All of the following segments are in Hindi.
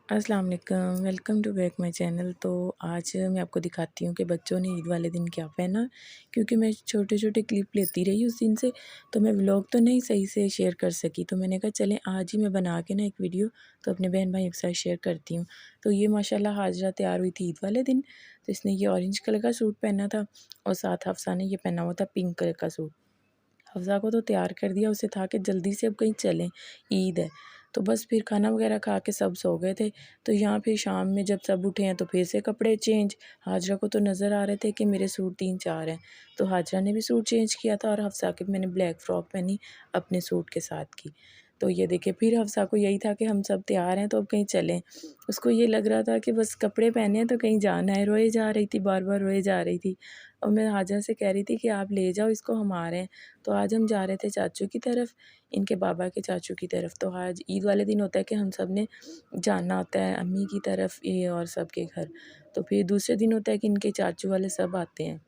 अस्सलाम वालेकुम, welcome to back my channel. तो आज मैं आपको दिखाती हूँ कि बच्चों ने ईद वाले दिन क्या पहना, क्योंकि मैं छोटे-छोटे क्लिप लेती रही उस दिन से, तो मैं व्लॉग तो नहीं सही से शेयर कर सकी। तो मैंने कहा चलें आज ही मैं बना के ना एक वीडियो तो अपने बहन-भाइयों के साथ शेयर करती हूँ। तो ये माशाल्लाह हाजरा तैयार हुई थी ईद वाले दिन, तो इसने ये ऑरेंज कलर का सूट पहना था और साथ हफ्सा ने ये पहना हुआ था पिंक कलर का सूट। हफ्सा को तो तैयार कर दिया, उसे था कि जल्दी से अब कहीं चलें, ईद है। तो बस फिर खाना वगैरह खा के सब सो गए थे। तो यहाँ फिर शाम में जब सब उठे हैं तो फिर से कपड़े चेंज। हाजरा को तो नज़र आ रहे थे कि मेरे सूट 3-4 हैं, तो हाजरा ने भी सूट चेंज किया था और हफ्सा की मैंने ब्लैक फ़्रॉक पहनी अपने सूट के साथ की। तो ये देखिए फिर हफ्सा को यही था कि हम सब तैयार हैं तो अब कहीं चलें। उसको ये लग रहा था कि बस कपड़े पहने हैं तो कहीं जाना है, रोए जा रही थी, बार-बार रोए जा रही थी। और मैं हाजरा से कह रही थी कि आप ले जाओ इसको, हम आ रहे हैं। तो आज हम जा रहे थे चाचू की तरफ, इनके बाबा के चाचू की तरफ। तो आज ईद वाले दिन होता है कि हम सब ने जाना होता है अम्मी की तरफ ये और सब के घर। तो फिर दूसरे दिन होता है कि इनके चाचू वाले सब आते हैं।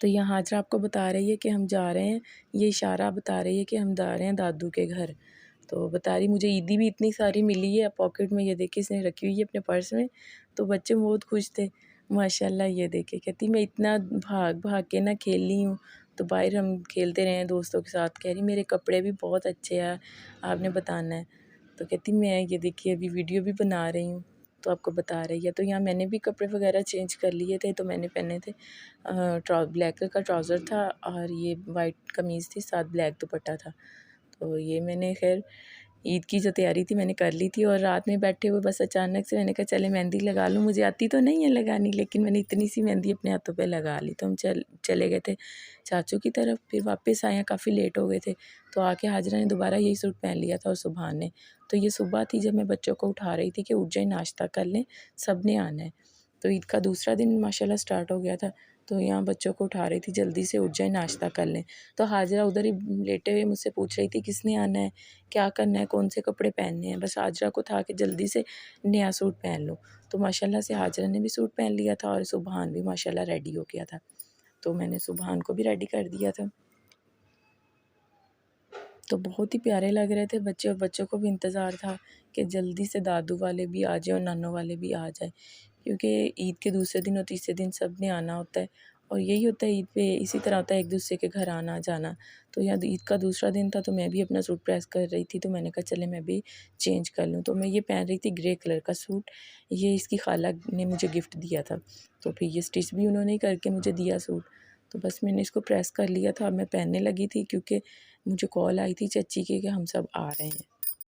तो यहाँ हाजरा आपको बता रही है कि हम जा रहे हैं, ये इशारा बता रही है कि हम जा रहे हैं दादू के घर। तो बता रही मुझे ईदी भी इतनी सारी मिली है पॉकेट में, ये देखिए इसने रखी हुई है अपने पर्स में। तो बच्चे बहुत खुश थे माशाल्लाह। ये देखिए कहती मैं इतना भाग-भाग के ना खेली हूँ, तो बाहर हम खेलते रहे हैं दोस्तों के साथ। कह रही मेरे कपड़े भी बहुत अच्छे हैं, आपने बताना है। तो कहती मैं ये देखिए अभी वीडियो भी बना रही हूँ, तो आपको बता रही है। तो यहाँ मैंने भी कपड़े वगैरह चेंज कर लिए थे, तो मैंने पहने थे ब्लैक कलर का ट्राउज़र था और ये वाइट कमीज़ थी, साथ ब्लैक दुपट्टा था। तो ये मैंने खैर ईद की जो तैयारी थी मैंने कर ली थी, और रात में बैठे हुए बस अचानक से मैंने कहा चले मेहंदी लगा लूँ। मुझे आती तो नहीं है लगानी, लेकिन मैंने इतनी सी मेहंदी अपने हाथों पे लगा ली। तो हम चले गए थे चाचू की तरफ, फिर वापस आए हैं, काफ़ी लेट हो गए थे। तो आके हाजरा ने दोबारा यही सूट पहन लिया था और सुबहान ने। तो ये सुबह थी जब मैं बच्चों को उठा रही थी कि उठ जाए नाश्ता कर लें, सब ने आना है। तो ईद का दूसरा दिन माशाल्लाह स्टार्ट हो गया था। तो यहाँ बच्चों को उठा रही थी जल्दी से उठ जाए नाश्ता कर लें। तो हाजरा उधर ही लेटे हुए मुझसे पूछ रही थी किसने आना है, क्या करना है, कौन से कपड़े पहनने हैं। बस हाजरा को था कि जल्दी से नया सूट पहन लो। तो माशाल्लाह से हाजरा ने भी सूट पहन लिया था और सुबहान भी माशाल्लाह रेडी हो गया था। तो मैंने सुबहान को भी रेडी कर दिया था। तो बहुत ही प्यारे लग रहे थे बच्चे, और बच्चों को भी इंतज़ार था कि जल्दी से दादू वाले भी आ जाएँ और नानों वाले भी आ जाएँ, क्योंकि ईद के दूसरे दिन और तीसरे दिन सब ने आना होता है। और यही होता है ईद पे, इसी तरह होता है एक दूसरे के घर आना जाना। तो यहाँ ईद का दूसरा दिन था, तो मैं भी अपना सूट प्रेस कर रही थी, तो मैंने कहा चले मैं भी चेंज कर लूँ। तो मैं ये पहन रही थी ग्रे कलर का सूट, ये इसकी खाला ने मुझे गिफ्ट दिया था। तो फिर ये स्टिच भी उन्होंने ही करके मुझे दिया सूट। तो बस मैंने इसको प्रेस कर लिया था, अब मैं पहनने लगी थी, क्योंकि मुझे कॉल आई थी चाची की कि हम सब आ रहे हैं।